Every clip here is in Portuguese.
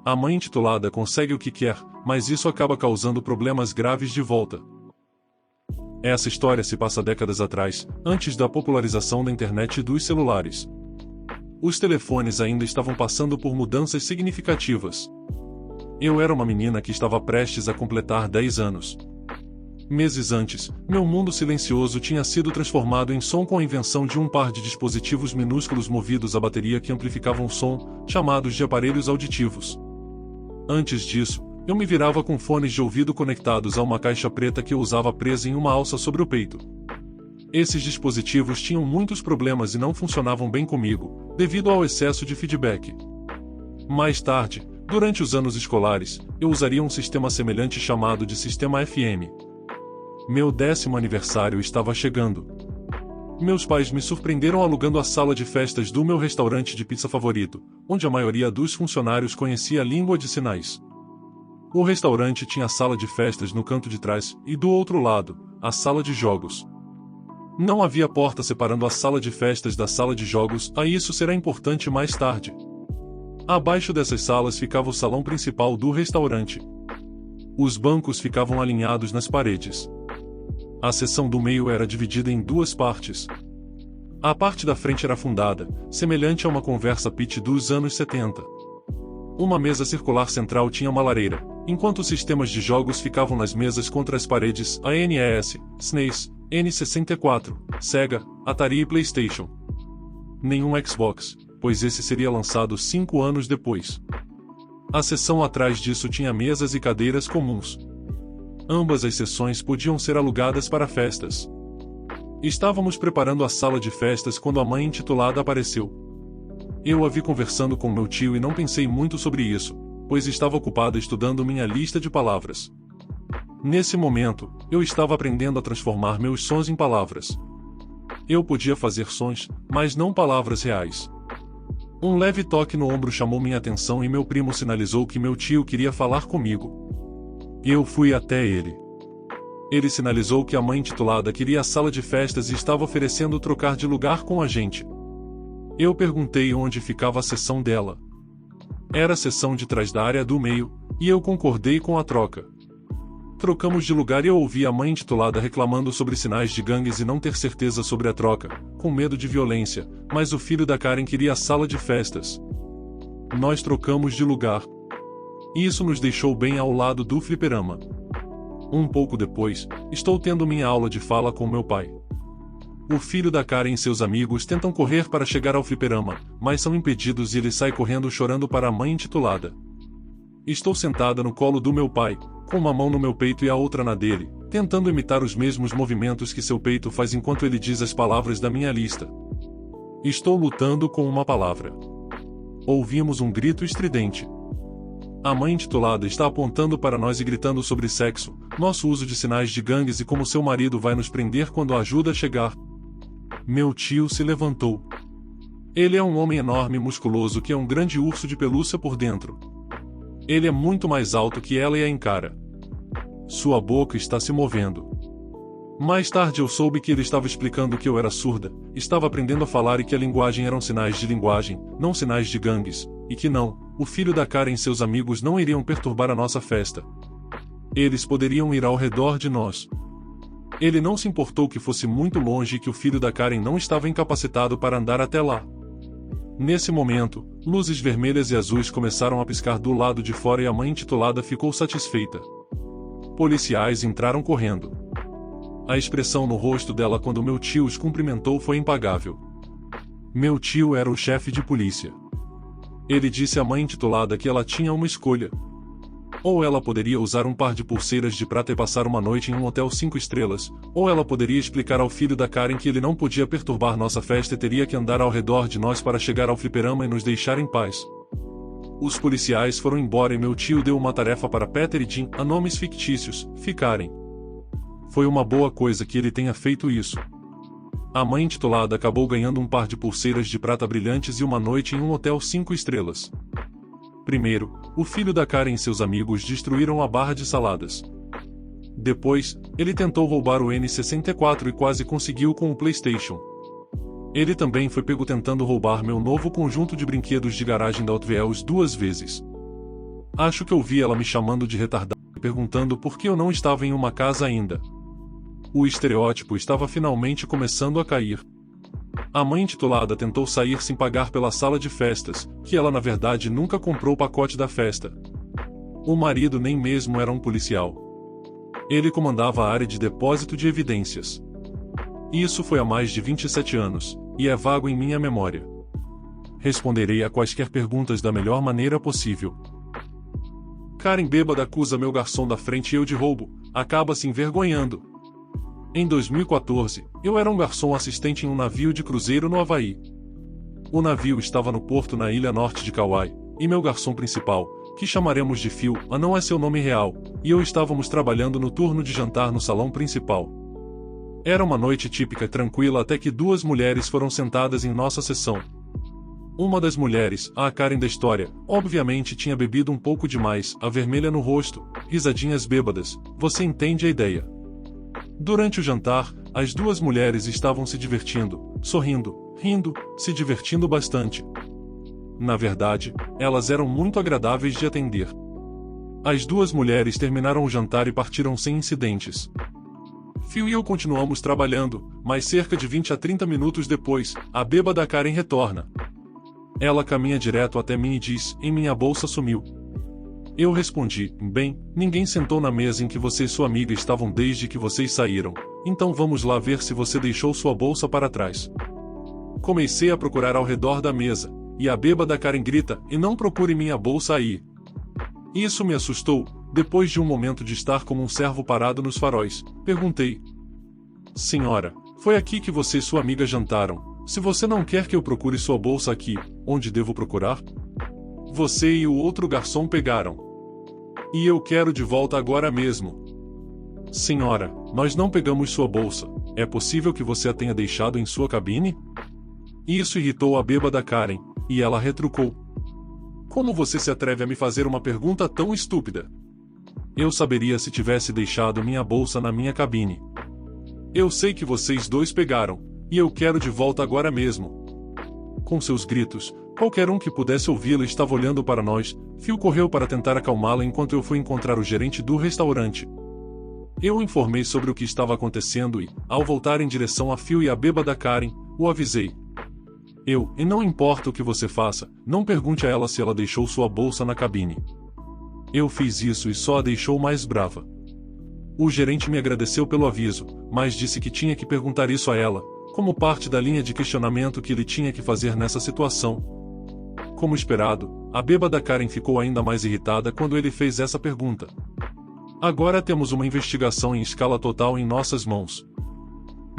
A mãe intitulada consegue o que quer, mas isso acaba causando problemas graves de volta. Essa história se passa décadas atrás, antes da popularização da internet e dos celulares. Os telefones ainda estavam passando por mudanças significativas. Eu era uma menina que estava prestes a completar 10 anos. Meses antes, meu mundo silencioso tinha sido transformado em som com a invenção de um par de dispositivos minúsculos movidos a bateria que amplificavam o som, chamados de aparelhos auditivos. Antes disso, eu me virava com fones de ouvido conectados a uma caixa preta que eu usava presa em uma alça sobre o peito. Esses dispositivos tinham muitos problemas e não funcionavam bem comigo, devido ao excesso de feedback. Mais tarde, durante os anos escolares, eu usaria um sistema semelhante chamado de sistema FM. Meu 10º aniversário estava chegando. Meus pais me surpreenderam alugando a sala de festas do meu restaurante de pizza favorito, onde a maioria dos funcionários conhecia a língua de sinais. O restaurante tinha a sala de festas no canto de trás e, do outro lado, a sala de jogos. Não havia porta separando a sala de festas da sala de jogos, isso será importante mais tarde. Abaixo dessas salas ficava o salão principal do restaurante. Os bancos ficavam alinhados nas paredes. A seção do meio era dividida em duas partes. A parte da frente era afundada, semelhante a uma conversa pitch dos anos 70. Uma mesa circular central tinha uma lareira, enquanto os sistemas de jogos ficavam nas mesas contra as paredes, a NES, SNES, N64, Sega, Atari e PlayStation. Nenhum Xbox, pois esse seria lançado 5 anos depois. A seção atrás disso tinha mesas e cadeiras comuns. Ambas as seções podiam ser alugadas para festas. Estávamos preparando a sala de festas quando a mãe intitulada apareceu. Eu a vi conversando com meu tio e não pensei muito sobre isso, pois estava ocupada estudando minha lista de palavras. Nesse momento, eu estava aprendendo a transformar meus sons em palavras. Eu podia fazer sons, mas não palavras reais. Um leve toque no ombro chamou minha atenção e meu primo sinalizou que meu tio queria falar comigo. Eu fui até ele. Ele sinalizou que a mãe intitulada queria a sala de festas e estava oferecendo trocar de lugar com a gente. Eu perguntei onde ficava a seção dela. Era a seção de trás da área do meio, e eu concordei com a troca. Trocamos de lugar e eu ouvi a mãe intitulada reclamando sobre sinais de gangues e não ter certeza sobre a troca, com medo de violência, mas o filho da Karen queria a sala de festas. Nós trocamos de lugar. E isso nos deixou bem ao lado do fliperama. Um pouco depois, estou tendo minha aula de fala com meu pai. O filho da Karen e seus amigos tentam correr para chegar ao fliperama, mas são impedidos e ele sai correndo chorando para a mãe intitulada. Estou sentada no colo do meu pai, com uma mão no meu peito e a outra na dele, tentando imitar os mesmos movimentos que seu peito faz enquanto ele diz as palavras da minha lista. Estou lutando com uma palavra. Ouvimos um grito estridente. A mãe intitulada está apontando para nós e gritando sobre sexo, nosso uso de sinais de gangues e como seu marido vai nos prender quando a ajuda chegar. Meu tio se levantou. Ele é um homem enorme e musculoso que é um grande urso de pelúcia por dentro. Ele é muito mais alto que ela e a encara. Sua boca está se movendo. Mais tarde eu soube que ele estava explicando que eu era surda, estava aprendendo a falar e que a linguagem eram sinais de linguagem, não sinais de gangues, e que não, o filho da Karen e seus amigos não iriam perturbar a nossa festa. Eles poderiam ir ao redor de nós. Ele não se importou que fosse muito longe e que o filho da Karen não estava incapacitado para andar até lá. Nesse momento, luzes vermelhas e azuis começaram a piscar do lado de fora e a mãe intitulada ficou satisfeita. Policiais entraram correndo. A expressão no rosto dela quando meu tio os cumprimentou foi impagável. Meu tio era o chefe de polícia. Ele disse à mãe intitulada que ela tinha uma escolha. Ou ela poderia usar um par de pulseiras de prata e passar uma noite em um hotel 5 estrelas, ou ela poderia explicar ao filho da Karen que ele não podia perturbar nossa festa e teria que andar ao redor de nós para chegar ao fliperama e nos deixar em paz. Os policiais foram embora e meu tio deu uma tarefa para Peter e Jim, a nomes fictícios, ficarem. Foi uma boa coisa que ele tenha feito isso. A mãe intitulada acabou ganhando um par de pulseiras de prata brilhantes e uma noite em um hotel 5 estrelas. Primeiro, o filho da Karen e seus amigos destruíram a barra de saladas. Depois, ele tentou roubar o N64 e quase conseguiu com o PlayStation. Ele também foi pego tentando roubar meu novo conjunto de brinquedos de garagem da Hot Wheels 2 vezes. Acho que ouvi ela me chamando de retardado e perguntando por que eu não estava em uma casa ainda. O estereótipo estava finalmente começando a cair. A mãe intitulada tentou sair sem pagar pela sala de festas, que ela na verdade nunca comprou o pacote da festa. O marido nem mesmo era um policial. Ele comandava a área de depósito de evidências. Isso foi há mais de 27 anos, e é vago em minha memória. Responderei a quaisquer perguntas da melhor maneira possível. Karen bêbada acusa meu garçom da frente e eu de roubo, acaba se envergonhando. Em 2014, eu era um garçom assistente em um navio de cruzeiro no Havaí. O navio estava no porto na ilha norte de Kauai, e meu garçom principal, que chamaremos de Phil, mas não é seu nome real, e eu estávamos trabalhando no turno de jantar no salão principal. Era uma noite típica tranquila até que duas mulheres foram sentadas em nossa sessão. Uma das mulheres, a Karen da história, obviamente tinha bebido um pouco demais, a vermelha no rosto, risadinhas bêbadas, você entende a ideia. Durante o jantar, as duas mulheres estavam se divertindo, sorrindo, rindo, se divertindo bastante. Na verdade, elas eram muito agradáveis de atender. As duas mulheres terminaram o jantar e partiram sem incidentes. Phil e eu continuamos trabalhando, mas cerca de 20 a 30 minutos depois, a bêbada Karen retorna. Ela caminha direto até mim e diz, em minha bolsa sumiu. Eu respondi, bem, ninguém sentou na mesa em que você e sua amiga estavam desde que vocês saíram, então vamos lá ver se você deixou sua bolsa para trás. Comecei a procurar ao redor da mesa, e a bêbada Karen grita, e não procure minha bolsa aí. Isso me assustou, depois de um momento de estar como um servo parado nos faróis, perguntei. Senhora, foi aqui que você e sua amiga jantaram, se você não quer que eu procure sua bolsa aqui, onde devo procurar? Você e o outro garçom pegaram. E eu quero de volta agora mesmo. Senhora, nós não pegamos sua bolsa. É possível que você a tenha deixado em sua cabine? Isso irritou a bêbada Karen, e ela retrucou. Como você se atreve a me fazer uma pergunta tão estúpida? Eu saberia se tivesse deixado minha bolsa na minha cabine. Eu sei que vocês dois pegaram, e eu quero de volta agora mesmo. Com seus gritos, qualquer um que pudesse ouvi-la estava olhando para nós. Phil correu para tentar acalmá-la enquanto eu fui encontrar o gerente do restaurante. Eu o informei sobre o que estava acontecendo e, ao voltar em direção a Phil e a bêbada Karen, o avisei. E não importa o que você faça, não pergunte a ela se ela deixou sua bolsa na cabine. Eu fiz isso e só a deixou mais brava. O gerente me agradeceu pelo aviso, mas disse que tinha que perguntar isso a ela, como parte da linha de questionamento que ele tinha que fazer nessa situação. Como esperado, a bêbada Karen ficou ainda mais irritada quando ele fez essa pergunta. Agora temos uma investigação em escala total em nossas mãos.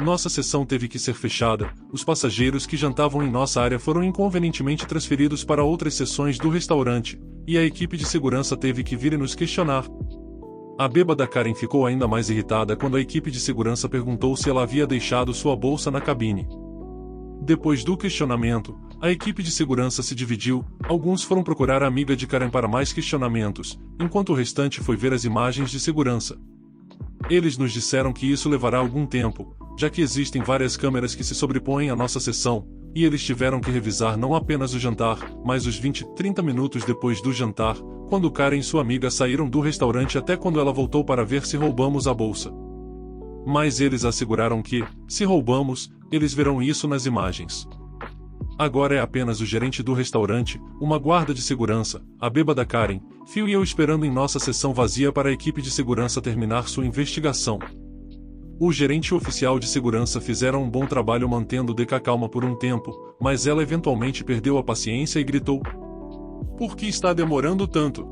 Nossa sessão teve que ser fechada, os passageiros que jantavam em nossa área foram inconvenientemente transferidos para outras seções do restaurante, e a equipe de segurança teve que vir e nos questionar. A bêbada Karen ficou ainda mais irritada quando a equipe de segurança perguntou se ela havia deixado sua bolsa na cabine. Depois do questionamento, a equipe de segurança se dividiu, alguns foram procurar a amiga de Karen para mais questionamentos, enquanto o restante foi ver as imagens de segurança. Eles nos disseram que isso levará algum tempo, já que existem várias câmeras que se sobrepõem à nossa sessão, e eles tiveram que revisar não apenas o jantar, mas os 20-30 minutos depois do jantar, quando Karen e sua amiga saíram do restaurante até quando ela voltou para ver se roubamos a bolsa. Mas eles asseguraram que, se roubamos, eles verão isso nas imagens. Agora é apenas o gerente do restaurante, uma guarda de segurança, a bêbada Karen, Phil e eu esperando em nossa sessão vazia para a equipe de segurança terminar sua investigação. O gerente e o oficial de segurança fizeram um bom trabalho mantendo Deca calma por um tempo, mas ela eventualmente perdeu a paciência e gritou. Por que está demorando tanto?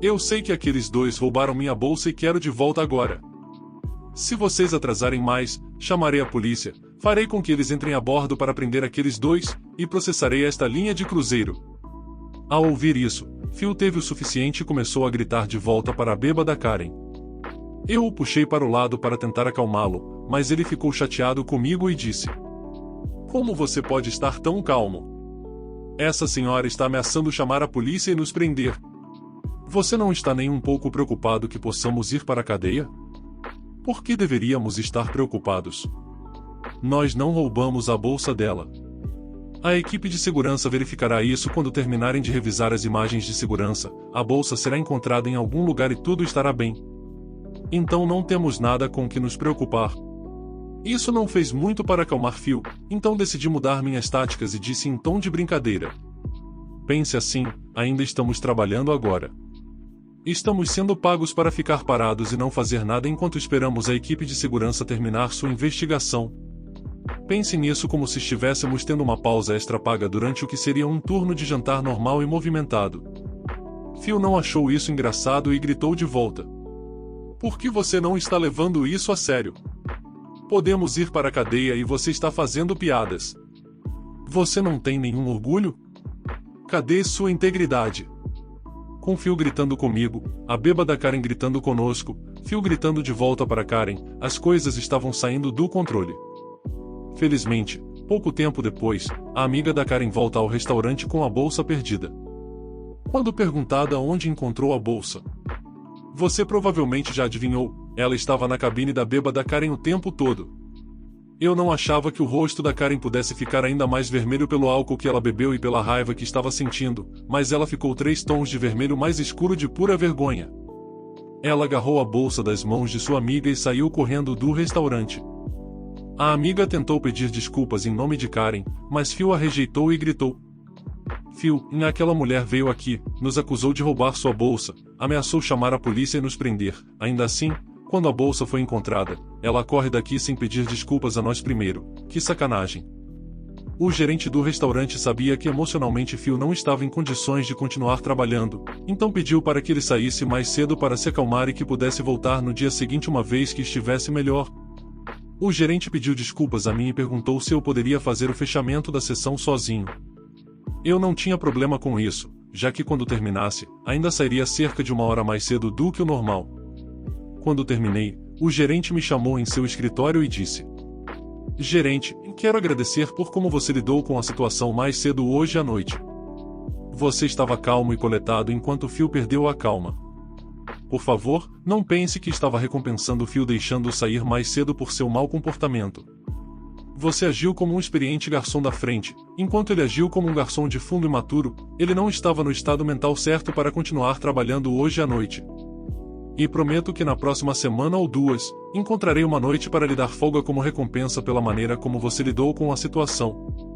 Eu sei que aqueles dois roubaram minha bolsa e quero de volta agora. Se vocês atrasarem mais, chamarei a polícia, farei com que eles entrem a bordo para prender aqueles dois, e processarei esta linha de cruzeiro. Ao ouvir isso, Phil teve o suficiente e começou a gritar de volta para a bêbada Karen. Eu o puxei para o lado para tentar acalmá-lo, mas ele ficou chateado comigo e disse: Como você pode estar tão calmo? Essa senhora está ameaçando chamar a polícia e nos prender. Você não está nem um pouco preocupado que possamos ir para a cadeia? Por que deveríamos estar preocupados? Nós não roubamos a bolsa dela. A equipe de segurança verificará isso quando terminarem de revisar as imagens de segurança. A bolsa será encontrada em algum lugar e tudo estará bem. Então não temos nada com que nos preocupar. Isso não fez muito para acalmar Phil, então decidi mudar minhas táticas e disse em tom de brincadeira: pense assim, ainda estamos trabalhando agora. Estamos sendo pagos para ficar parados e não fazer nada enquanto esperamos a equipe de segurança terminar sua investigação. Pense nisso como se estivéssemos tendo uma pausa extra paga durante o que seria um turno de jantar normal e movimentado. Phil não achou isso engraçado e gritou de volta: por que você não está levando isso a sério? Podemos ir para a cadeia e você está fazendo piadas. Você não tem nenhum orgulho? Cadê sua integridade? Com Phil gritando comigo, a bêbada Karen gritando conosco, Phil gritando de volta para Karen, as coisas estavam saindo do controle. Felizmente, pouco tempo depois, a amiga da Karen volta ao restaurante com a bolsa perdida. Quando perguntada onde encontrou a bolsa, você provavelmente já adivinhou, ela estava na cabine da bêbada Karen o tempo todo. Eu não achava que o rosto da Karen pudesse ficar ainda mais vermelho pelo álcool que ela bebeu e pela raiva que estava sentindo, mas ela ficou 3 tons de vermelho mais escuro de pura vergonha. Ela agarrou a bolsa das mãos de sua amiga e saiu correndo do restaurante. A amiga tentou pedir desculpas em nome de Karen, mas Phil a rejeitou e gritou: Phil, aquela mulher veio aqui, nos acusou de roubar sua bolsa, ameaçou chamar a polícia e nos prender. Ainda assim, quando a bolsa foi encontrada, ela corre daqui sem pedir desculpas a nós primeiro. Que sacanagem. O gerente do restaurante sabia que emocionalmente Phil não estava em condições de continuar trabalhando, então pediu para que ele saísse mais cedo para se acalmar e que pudesse voltar no dia seguinte uma vez que estivesse melhor. O gerente pediu desculpas a mim e perguntou se eu poderia fazer o fechamento da sessão sozinho. Eu não tinha problema com isso, já que quando terminasse, ainda sairia cerca de 1 hora mais cedo do que o normal. Quando terminei, o gerente me chamou em seu escritório e disse: gerente, quero agradecer por como você lidou com a situação mais cedo hoje à noite. Você estava calmo e coletado enquanto Phil perdeu a calma. Por favor, não pense que estava recompensando Phil deixando-o sair mais cedo por seu mau comportamento. Você agiu como um experiente garçom da frente, enquanto ele agiu como um garçom de fundo imaturo. Ele não estava no estado mental certo para continuar trabalhando hoje à noite. E prometo que na próxima semana ou 2, encontrarei uma noite para lhe dar folga como recompensa pela maneira como você lidou com a situação.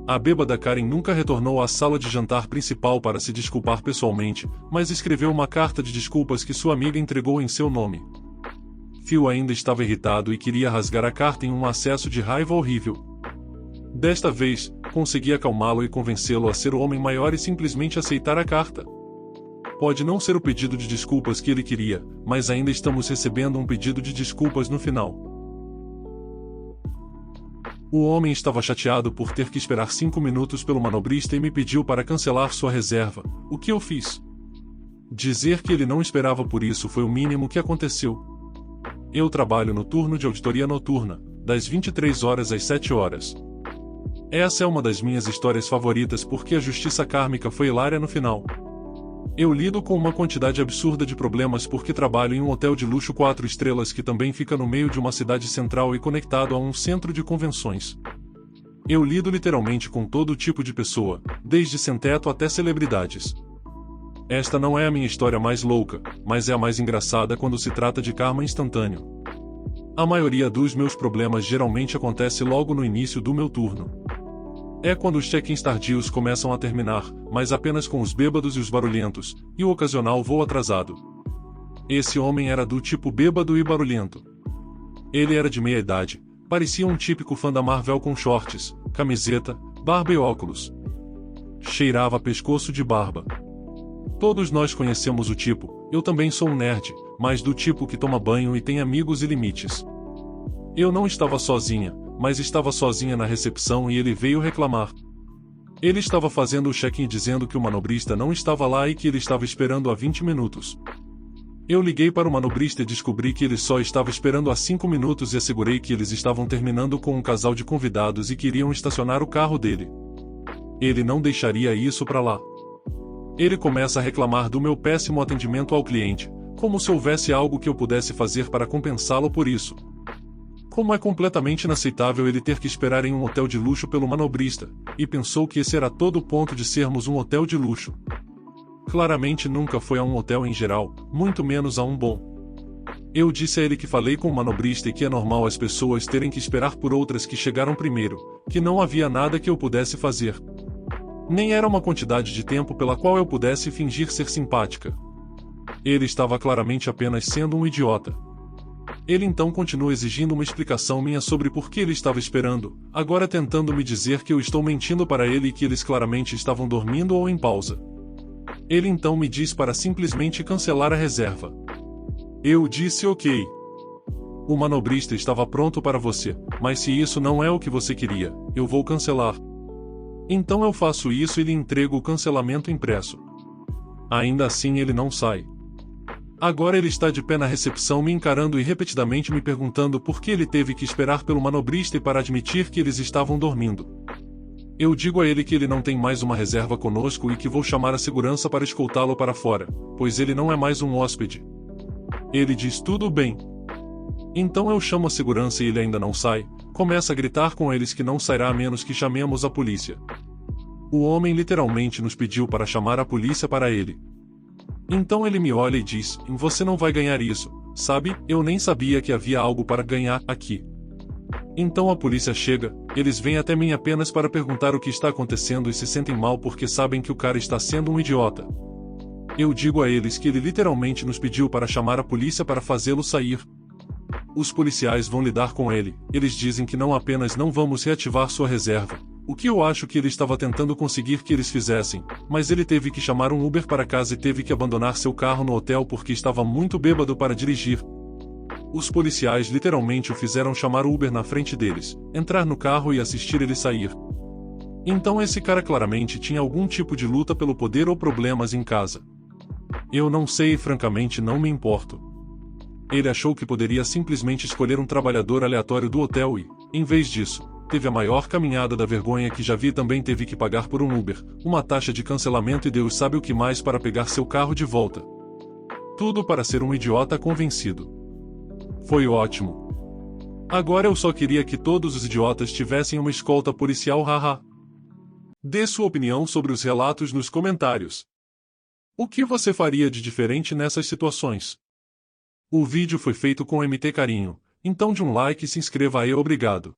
A bêbada Karen nunca retornou à sala de jantar principal para se desculpar pessoalmente, mas escreveu uma carta de desculpas que sua amiga entregou em seu nome. Phil ainda estava irritado e queria rasgar a carta em um acesso de raiva horrível. Desta vez, consegui acalmá-lo e convencê-lo a ser o homem maior e simplesmente aceitar a carta. Pode não ser o pedido de desculpas que ele queria, mas ainda estamos recebendo um pedido de desculpas no final. O homem estava chateado por ter que esperar 5 minutos pelo manobrista e me pediu para cancelar sua reserva. O que eu fiz? Dizer que ele não esperava por isso foi o mínimo que aconteceu. Eu trabalho no turno de auditoria noturna, das 23 horas às 7 horas. Essa é uma das minhas histórias favoritas porque a justiça kármica foi hilária no final. Eu lido com uma quantidade absurda de problemas porque trabalho em um hotel de luxo 4 estrelas que também fica no meio de uma cidade central e conectado a um centro de convenções. Eu lido literalmente com todo tipo de pessoa, desde sem-teto até celebridades. Esta não é a minha história mais louca, mas é a mais engraçada quando se trata de karma instantâneo. A maioria dos meus problemas geralmente acontece logo no início do meu turno. É quando os check-ins tardios começam a terminar, mas apenas com os bêbados e os barulhentos, e o ocasional voo atrasado. Esse homem era do tipo bêbado e barulhento. Ele era de meia idade, parecia um típico fã da Marvel com shorts, camiseta, barba e óculos. Cheirava a pescoço de barba. Todos nós conhecemos o tipo. Eu também sou um nerd, mas do tipo que toma banho e tem amigos e limites. Eu não estava sozinha, mas estava sozinha na recepção e ele veio reclamar. Ele estava fazendo o check-in dizendo que o manobrista não estava lá e que ele estava esperando há 20 minutos. Eu liguei para o manobrista e descobri que ele só estava esperando há 5 minutos e assegurei que eles estavam terminando com um casal de convidados e queriam estacionar o carro dele. Ele não deixaria isso para lá. Ele começa a reclamar do meu péssimo atendimento ao cliente, como se houvesse algo que eu pudesse fazer para compensá-lo por isso. Como é completamente inaceitável ele ter que esperar em um hotel de luxo pelo manobrista, e pensou que esse era todo o ponto de sermos um hotel de luxo. Claramente nunca foi a um hotel em geral, muito menos a um bom. Eu disse a ele que falei com o manobrista e que é normal as pessoas terem que esperar por outras que chegaram primeiro, que não havia nada que eu pudesse fazer. Nem era uma quantidade de tempo pela qual eu pudesse fingir ser simpática. Ele estava claramente apenas sendo um idiota. Ele então continua exigindo uma explicação minha sobre por que ele estava esperando, agora tentando me dizer que eu estou mentindo para ele e que eles claramente estavam dormindo ou em pausa. Ele então me diz para simplesmente cancelar a reserva. Eu disse ok. O manobrista estava pronto para você, mas se isso não é o que você queria, eu vou cancelar. Então eu faço isso e lhe entrego o cancelamento impresso. Ainda assim ele não sai. Agora ele está de pé na recepção me encarando e repetidamente me perguntando por que ele teve que esperar pelo manobrista e para admitir que eles estavam dormindo. Eu digo a ele que ele não tem mais uma reserva conosco e que vou chamar a segurança para escoltá-lo para fora, pois ele não é mais um hóspede. Ele diz tudo bem. Então eu chamo a segurança e ele ainda não sai, começa a gritar com eles que não sairá a menos que chamemos a polícia. O homem literalmente nos pediu para chamar a polícia para ele. Então ele me olha e diz, você não vai ganhar isso, sabe, eu nem sabia que havia algo para ganhar aqui. Então a polícia chega, eles vêm até mim apenas para perguntar o que está acontecendo e se sentem mal porque sabem que o cara está sendo um idiota. Eu digo a eles que ele literalmente nos pediu para chamar a polícia para fazê-lo sair. Os policiais vão lidar com ele, eles dizem que não apenas não vamos reativar sua reserva, o que eu acho que ele estava tentando conseguir que eles fizessem, mas ele teve que chamar um Uber para casa e teve que abandonar seu carro no hotel porque estava muito bêbado para dirigir. Os policiais literalmente o fizeram chamar o Uber na frente deles, entrar no carro e assistir ele sair. Então esse cara claramente tinha algum tipo de luta pelo poder ou problemas em casa. Eu não sei e francamente não me importo. Ele achou que poderia simplesmente escolher um trabalhador aleatório do hotel e, em vez disso, teve a maior caminhada da vergonha que já vi e também teve que pagar por um Uber, uma taxa de cancelamento e Deus sabe o que mais para pegar seu carro de volta. Tudo para ser um idiota convencido. Foi ótimo. Agora eu só queria que todos os idiotas tivessem uma escolta policial haha. Dê sua opinião sobre os relatos nos comentários. O que você faria de diferente nessas situações? O vídeo foi feito com MT Carinho, então de um like e se inscreva aí, obrigado.